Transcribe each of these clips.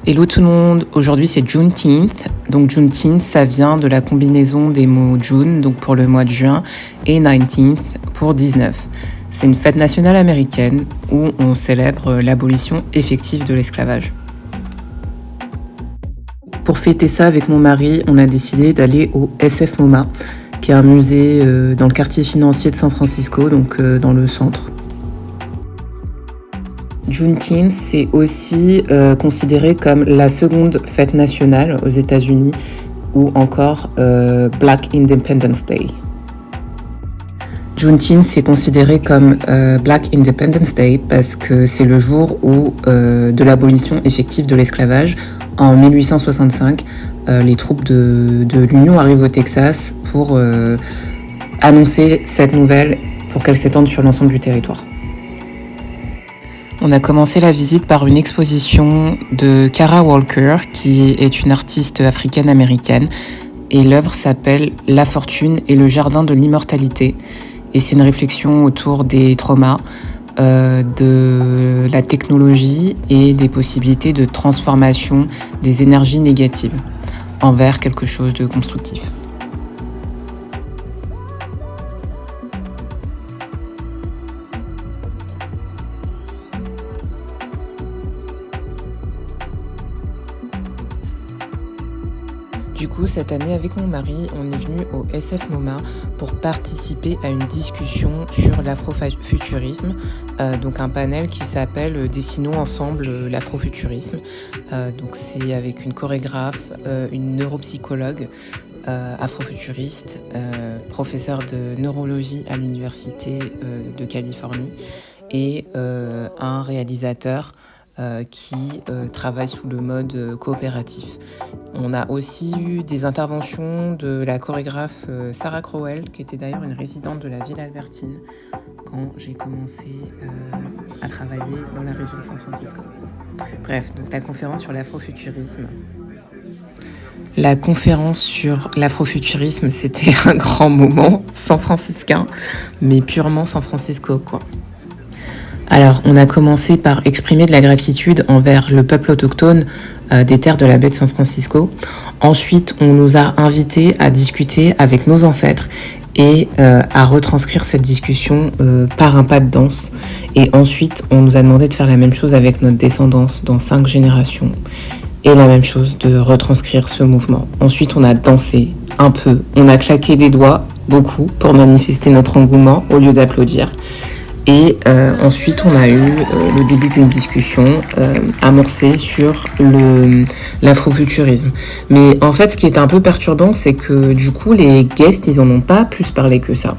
Hello tout le monde, aujourd'hui c'est Juneteenth. Donc Juneteenth, ça vient de la combinaison des mots June, donc pour le mois de juin, et 19th pour 19. C'est une fête nationale américaine où on célèbre l'abolition effective de l'esclavage. Pour fêter ça avec mon mari, on a décidé d'aller au SF MoMA, qui est un musée dans le quartier financier de San Francisco, donc dans le centre. Juneteenth, c'est aussi considéré comme la seconde fête nationale aux États-Unis ou encore Black Independence Day. Juneteenth, c'est considéré comme Black Independence Day parce que c'est le jour où, de l'abolition effective de l'esclavage, en 1865, les troupes de l'Union arrivent au Texas pour annoncer cette nouvelle pour qu'elle s'étende sur l'ensemble du territoire. On a commencé la visite par une exposition de Kara Walker, qui est une artiste africaine-américaine, et l'œuvre s'appelle « La fortune et le jardin de l'immortalité ». Et c'est une réflexion autour des traumas, de la technologie et des possibilités de transformation des énergies négatives envers quelque chose de constructif. Du coup, cette année, avec mon mari, on est venu au SF MoMA pour participer à une discussion sur l'afrofuturisme, donc un panel qui s'appelle « Dessinons ensemble l'afrofuturisme ». Donc c'est avec une chorégraphe, une neuropsychologue afrofuturiste, professeure de neurologie à l'Université de Californie et un réalisateur qui travaille sous le mode coopératif. On a aussi eu des interventions de la chorégraphe Sarah Crowell, qui était d'ailleurs une résidente de la ville albertine quand j'ai commencé à travailler dans la région de San Francisco. Bref, donc la conférence sur l'afrofuturisme. La conférence sur l'afrofuturisme, c'était un grand moment san-franciscain, mais purement San Francisco, quoi. Alors, on a commencé par exprimer de la gratitude envers le peuple autochtone des terres de la baie de San Francisco. Ensuite, on nous a invités à discuter avec nos ancêtres et à retranscrire cette discussion par un pas de danse. Et ensuite, on nous a demandé de faire la même chose avec notre descendance dans 5 générations. Et la même chose, de retranscrire ce mouvement. Ensuite, on a dansé un peu. On a claqué des doigts, beaucoup, pour manifester notre engouement au lieu d'applaudir. Et ensuite, on a eu le début d'une discussion amorcée sur l'afrofuturisme. Mais en fait, ce qui est un peu perturbant, c'est que du coup, les guests, ils en ont pas plus parlé que ça.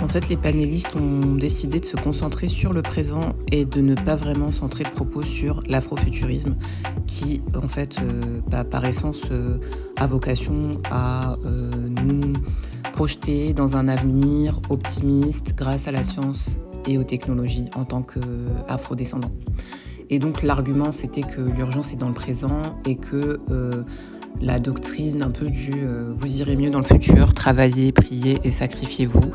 En fait, les panélistes ont décidé de se concentrer sur le présent et de ne pas vraiment centrer le propos sur l'afrofuturisme, qui, en fait, par essence, a vocation à nous projeter dans un avenir optimiste grâce à la science et aux technologies en tant qu'afro-descendants. Et donc l'argument, c'était que l'urgence est dans le présent et que la doctrine un peu du vous irez mieux dans le futur, travaillez, priez et sacrifiez-vous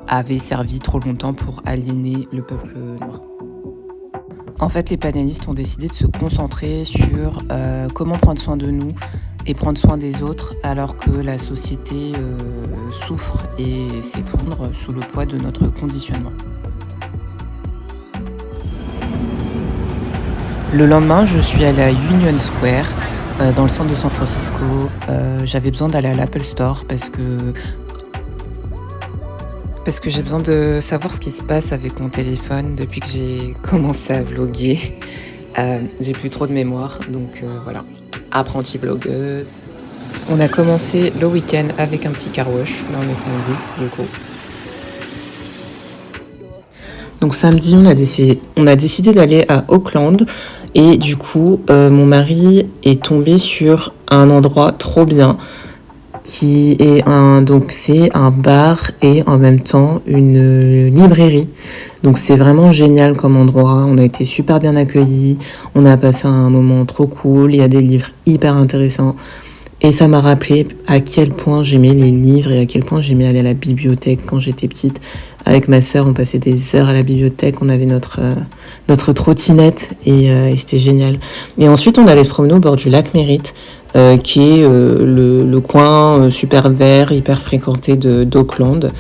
avait servi trop longtemps pour aliéner le peuple noir. En fait, les panélistes ont décidé de se concentrer sur comment prendre soin de nous et prendre soin des autres alors que la société souffre et s'effondre sous le poids de notre conditionnement. Le lendemain, je suis allée à Union Square, dans le centre de San Francisco. J'avais besoin d'aller à l'Apple Store parce que j'ai besoin de savoir ce qui se passe avec mon téléphone depuis que j'ai commencé à vloguer. J'ai plus trop de mémoire, donc voilà. Apprentie vlogueuse. On a commencé le week-end avec un petit car wash. Là, on est samedi, du coup. Donc samedi, on a décidé d'aller à Oakland. Et du coup, mon mari est tombé sur un endroit trop bien qui est c'est un bar et en même temps une librairie. Donc c'est vraiment génial comme endroit. On a été super bien accueillis. On a passé un moment trop cool. Il y a des livres hyper intéressants. Et ça m'a rappelé à quel point j'aimais les livres et à quel point j'aimais aller à la bibliothèque quand j'étais petite. Avec ma sœur, on passait des heures à la bibliothèque, on avait notre trottinette et c'était génial. Et ensuite, on allait se promener au bord du lac Mérite, qui est le coin super vert, hyper fréquenté d'Auckland.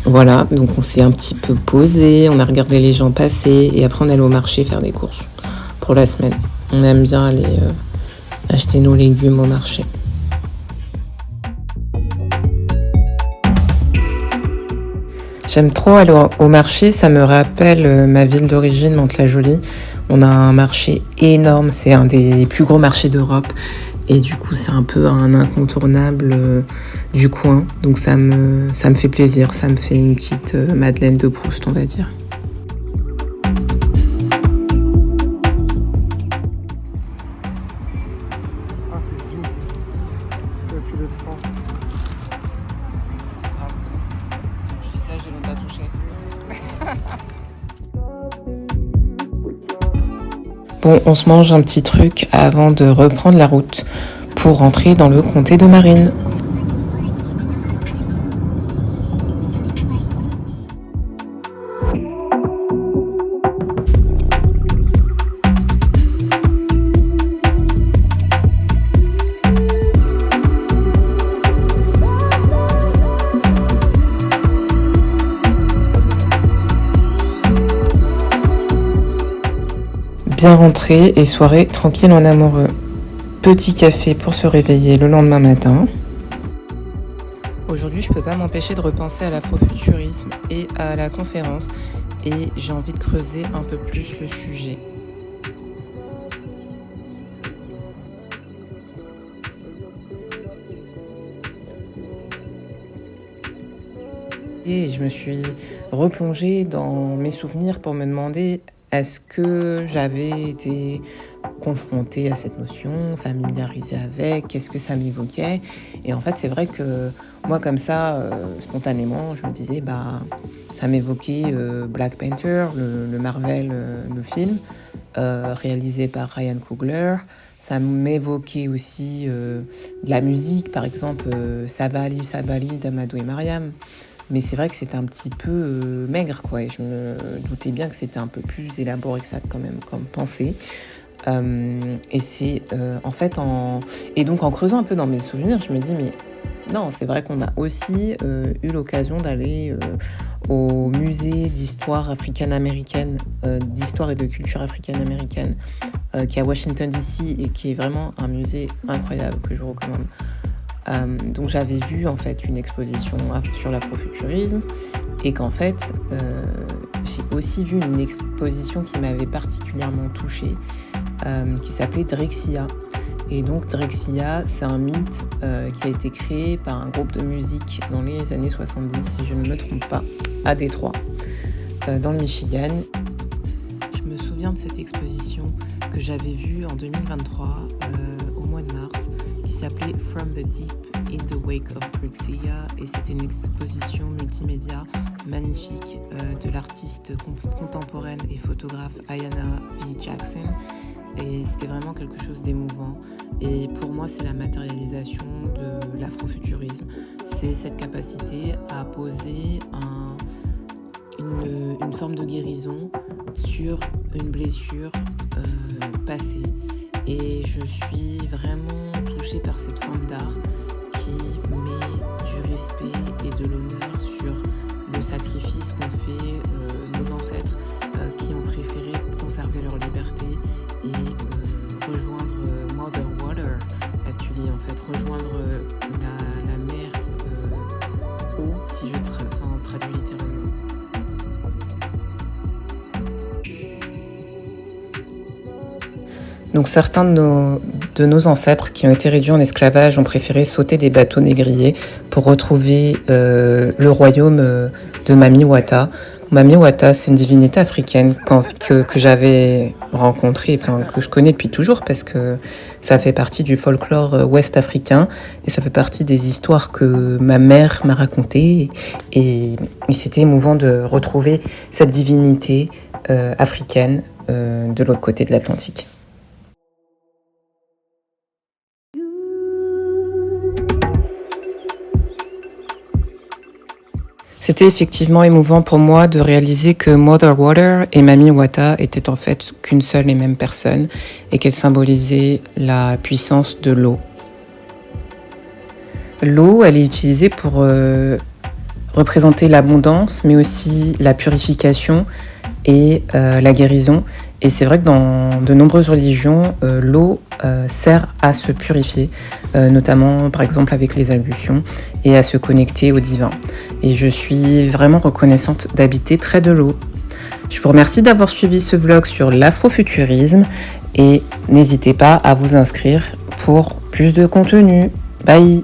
Voilà, donc on s'est un petit peu posé, on a regardé les gens passer et après on allait au marché faire des courses pour la semaine. On aime bien aller acheter nos légumes au marché. J'aime trop aller au marché, ça me rappelle ma ville d'origine, Mantes-la-Jolie. On a un marché énorme, c'est un des plus gros marchés d'Europe. Et du coup, c'est un peu un incontournable du coin. Donc ça me fait plaisir, ça me fait une petite Madeleine de Proust, on va dire. Ah, c'est doux. Ça fait des plans. Je dis ça, je ne l'ai pas touché. Bon, on se mange un petit truc avant de reprendre la route pour rentrer dans le comté de Marine. Bien rentré et soirée tranquille en amoureux. Petit café pour se réveiller le lendemain matin. Aujourd'hui, je peux pas m'empêcher de repenser à l'afrofuturisme et à la conférence et j'ai envie de creuser un peu plus le sujet. Et je me suis replongée dans mes souvenirs pour me demander est-ce que j'avais été confrontée à cette notion, familiarisée avec, qu'est-ce que ça m'évoquait. Et en fait, c'est vrai que moi, comme ça, spontanément, je me disais, ça m'évoquait Black Panther, le Marvel, le film, réalisé par Ryan Coogler. Ça m'évoquait aussi de la musique, par exemple, Sabali, Sabali d'Amadou et Mariam. Mais c'est vrai que c'était un petit peu maigre, quoi. Et je me doutais bien que c'était un peu plus élaboré que ça, quand même, comme pensée. Et c'est en fait, et donc en creusant un peu dans mes souvenirs, je me dis, mais non, c'est vrai qu'on a aussi eu l'occasion d'aller au musée d'histoire africaine-américaine, d'histoire et de culture africaine-américaine, qui est à Washington DC et qui est vraiment un musée incroyable que je vous recommande. Donc j'avais vu en fait une exposition sur l'afrofuturisme et qu'en fait j'ai aussi vu une exposition qui m'avait particulièrement touchée qui s'appelait Drexciya. Et donc Drexciya, c'est un mythe qui a été créé par un groupe de musique dans les années 70, si je ne me trompe pas, à Détroit, dans le Michigan. Je me souviens de cette exposition que j'avais vue en 2023, au mois de mars, qui s'appelait From the Deep in the Wake of Drexciya, et c'était une exposition multimédia magnifique de l'artiste contemporaine et photographe Ayanna V. Jackson. Et c'était vraiment quelque chose d'émouvant. Et pour moi, c'est la matérialisation de l'afrofuturisme. C'est cette capacité à poser une forme de guérison sur une blessure passée. Et je suis vraiment touchée par cette forme d'art qui met du respect et de l'honneur sur le sacrifice qu'ont fait nos ancêtres qui ont préféré conserver leur liberté et rejoindre Mother Water, actually, en fait, rejoindre la mer eau, si je traduis littéralement. Donc certains de nos ancêtres qui ont été réduits en esclavage ont préféré sauter des bateaux négriers pour retrouver le royaume de Mami Wata. Mami Wata, c'est une divinité africaine que j'avais rencontrée, que je connais depuis toujours parce que ça fait partie du folklore ouest africain et ça fait partie des histoires que ma mère m'a racontées et c'était émouvant de retrouver cette divinité africaine de l'autre côté de l'Atlantique. C'était effectivement émouvant pour moi de réaliser que Mother Water et Mami Wata étaient en fait qu'une seule et même personne et qu'elles symbolisaient la puissance de l'eau. L'eau, elle est utilisée pour représenter l'abondance, mais aussi la purification et la guérison. Et c'est vrai que dans de nombreuses religions, l'eau sert à se purifier, notamment par exemple avec les ablutions, et à se connecter au divin. Et je suis vraiment reconnaissante d'habiter près de l'eau. Je vous remercie d'avoir suivi ce vlog sur l'afrofuturisme et n'hésitez pas à vous inscrire pour plus de contenu. Bye!